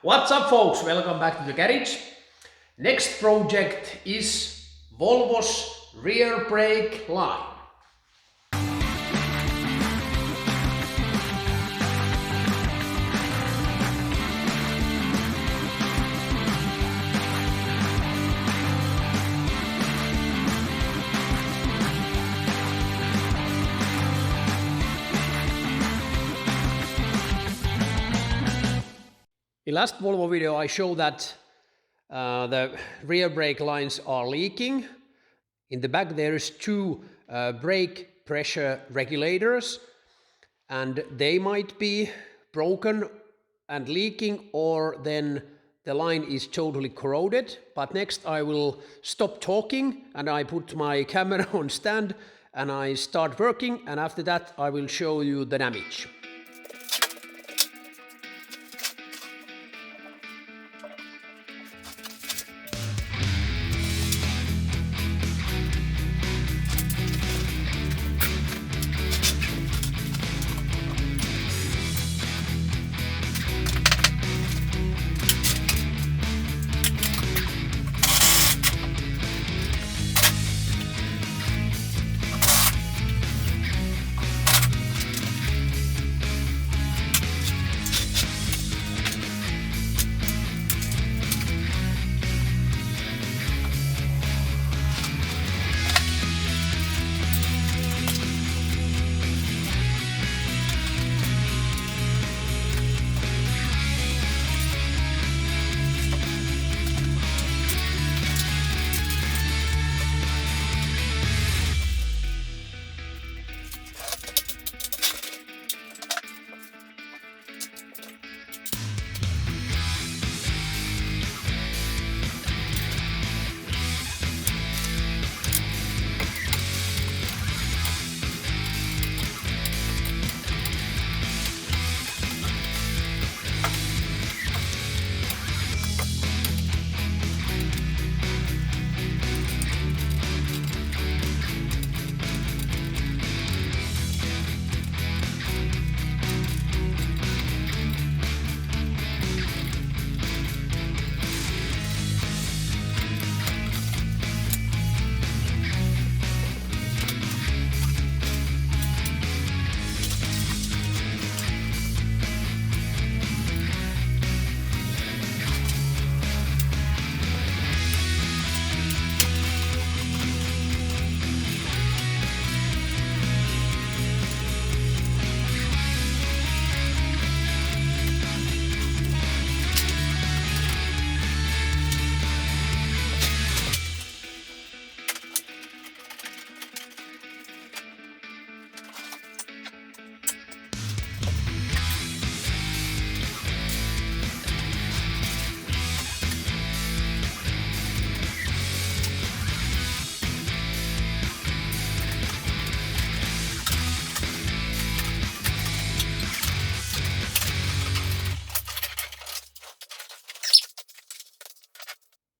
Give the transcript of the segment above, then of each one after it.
What's up, folks? Welcome back to the garage. Next project is Volvo's rear brake line. In last Volvo video I showed that the rear brake lines are leaking. In the back there is two brake pressure regulators and they might be broken and leaking, or then the line is totally corroded. But next I will stop talking and I put my camera on stand and I start working, and after that I will show you the damage.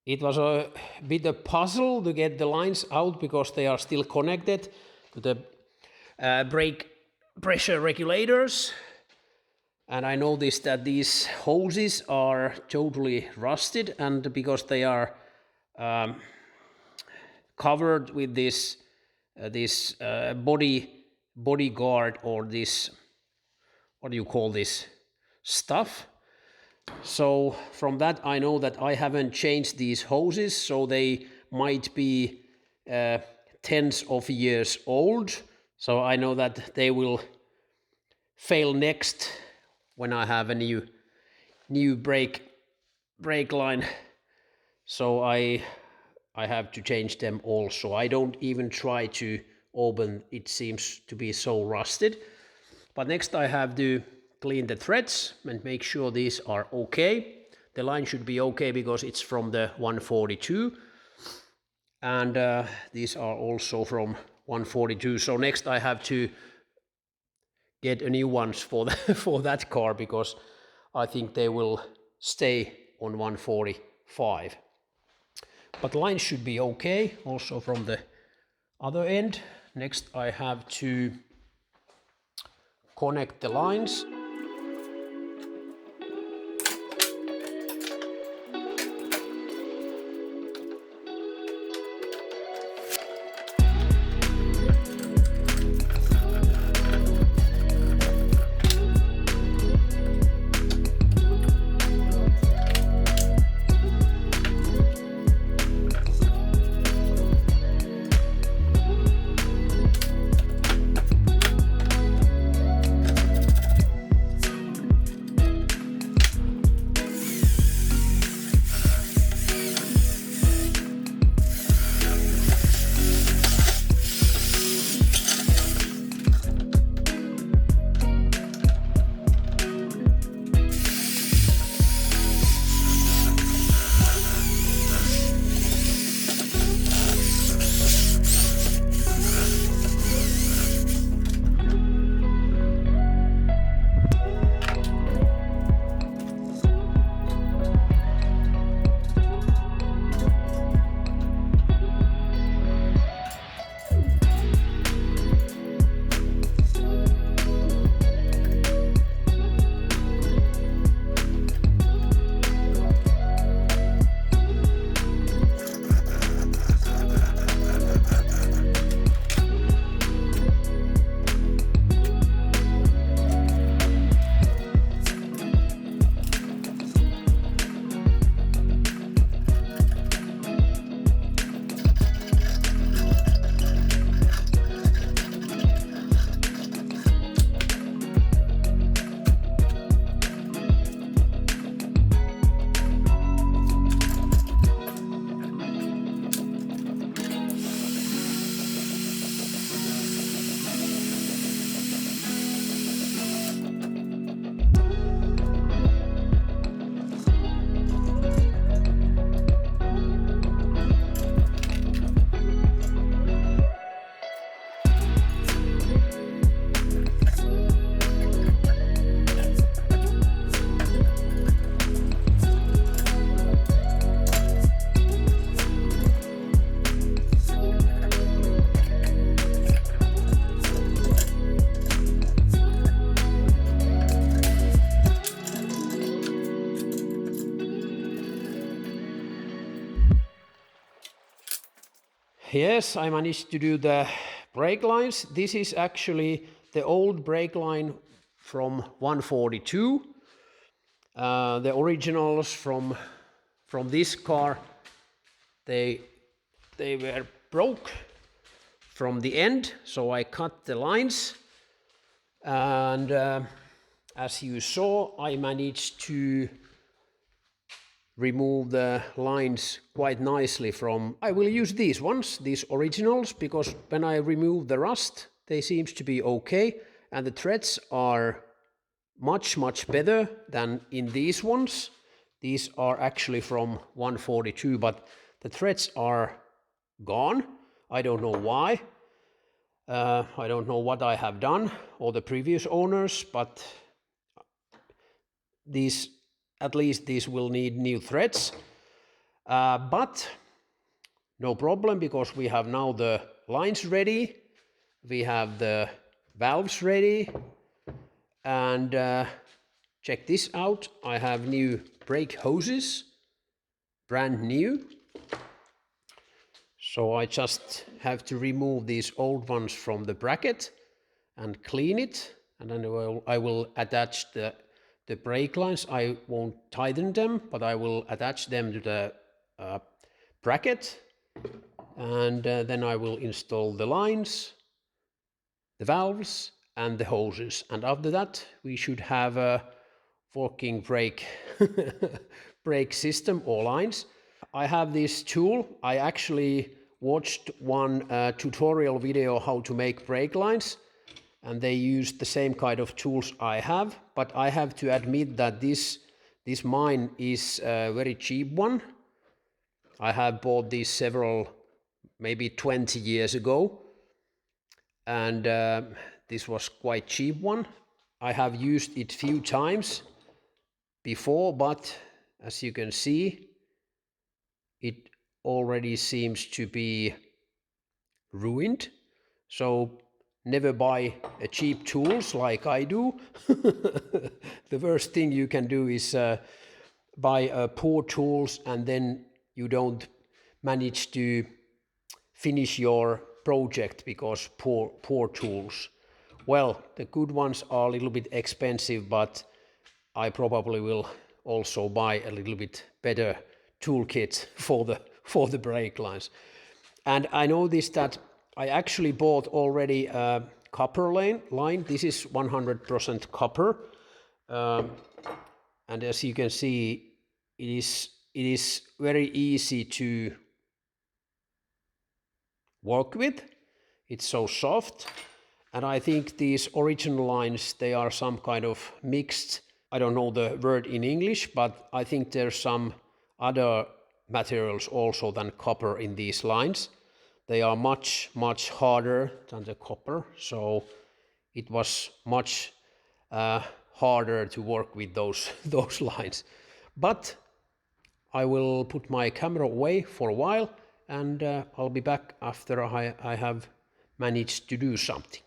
It was a bit a puzzle to get the lines out because they are still connected to the brake pressure regulators. And I noticed that these hoses are totally rusted, and because they are covered with this body guard, or this, what do you call this stuff? So from that I know that I haven't changed these hoses, so they might be tens of years old. So I know that they will fail next when I have a new brake line. So I have to change them also. I don't even try to open, it seems to be so rusted. But next I have to clean the threads and make sure these are okay. The line should be okay because it's from the 142, and these are also from 142. So next I have to get a new ones for for that car, because I think they will stay on 145. But line should be okay also from the other end. Next I have to connect the lines. Yes, I managed to do the brake lines. This is actually the old brake line from 142. The originals from this car, they were broke from the end, so I cut the lines, and as you saw, I managed to remove the lines quite nicely from. I will use these ones, these originals, because when I remove the rust, they seems to be okay, and the threads are much better than in these ones. These are actually from 142, but the threads are gone. I don't know why. I don't know what I have done or the previous owners, but these, at least these will need new threads. But no problem, because we have now the lines ready, we have the valves ready, and check this out. I have new brake hoses, brand new. So I just have to remove these old ones from the bracket and clean it, and then I will attach the brake lines. I won't tighten them, but I will attach them to the bracket, and then I will install the lines, the valves, and the hoses. And after that, we should have a working brake brake system or lines. I have this tool. I actually watched one tutorial video how to make brake lines, and they used the same kind of tools I have, but I have to admit that this mine is a very cheap one. I have bought this several, maybe 20 years ago, and this was quite cheap one. I have used it few times before, but as you can see, it already seems to be ruined. So never buy cheap tools like I do. The worst thing you can do is buy poor tools, and then you don't manage to finish your project because poor tools. Well, the good ones are a little bit expensive, but I probably will also buy a little bit better toolkit for the brake lines. And I noticed that I actually bought already a copper line. This is 100% copper, and as you can see, it is very easy to work with. It's so soft, and I think these original lines, they are some kind of mixed. I don't know the word in English, but I think there's some other materials also than copper in these lines. They are much harder than the copper, so it was much harder to work with those those lines. But I will put my camera away for a while, and I'll be back after I have managed to do something.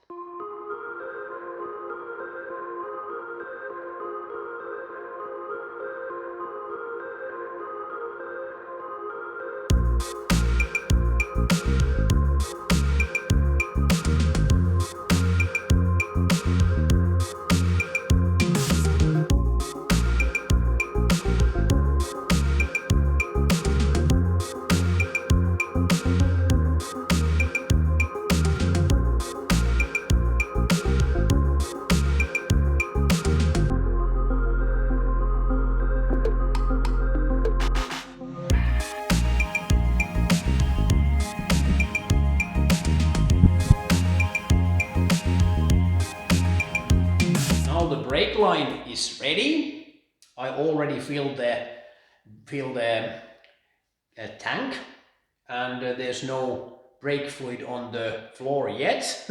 Now the brake line is ready. I already filled the tank, and there's no brake fluid on the floor yet.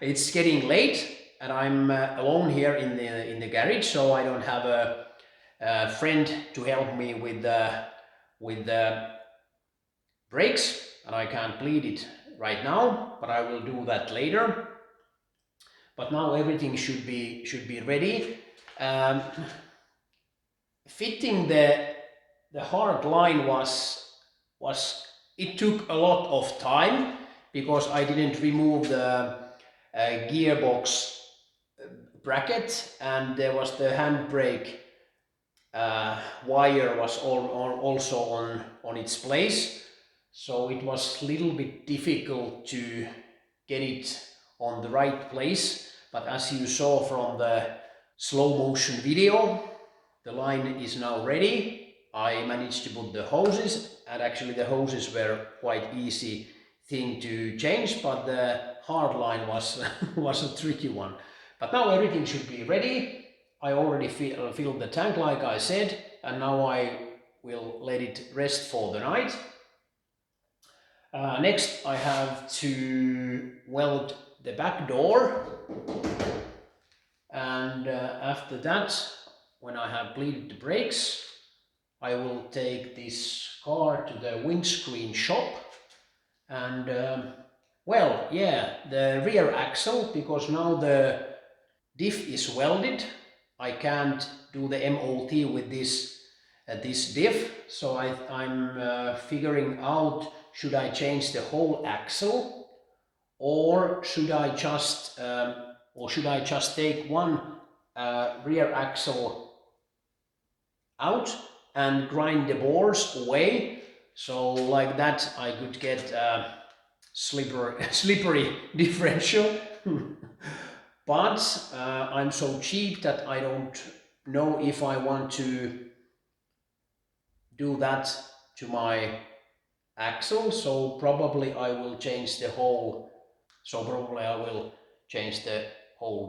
It's getting late, and I'm alone here in the garage, so I don't have a friend to help me with the brakes, and I can't bleed it right now, but I will do that later. But now everything should be ready. Fitting the hard line was It took a lot of time because I didn't remove the gearbox bracket, and there was the handbrake wire was also on its place, so it was a little bit difficult to get it on the right place. But as you saw from the slow motion video, the line is now ready. I managed to put the hoses, and actually the hoses were quite easy thing to change, but the hard line was was a tricky one. But now everything should be ready. I already filled the tank like I said, and now I will let it rest for the night. Next I have to weld the back door, and after that, when I have bleeded the brakes, I will take this car to the windscreen shop. And well, yeah, the rear axle, because now the diff is welded, I can't do the MOT with this diff, so I'm figuring out, should I change the whole axle, or should I just take one rear axle out and grind the bores away, so like that I could get slippery differential. But I'm so cheap that I don't know if I want to do that to my axle, so probably I will change the whole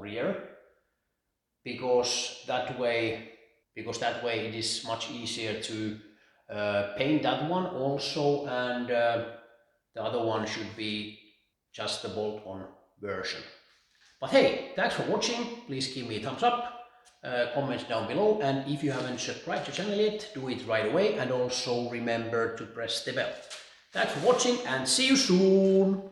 rear, because that way it is much easier to paint that one also, and the other one should be just the bolt-on version. But hey, thanks for watching. Please give me a thumbs up, comments down below, and if you haven't subscribed to the channel yet, do it right away, and also remember to press the bell. Thanks for watching, and see you soon!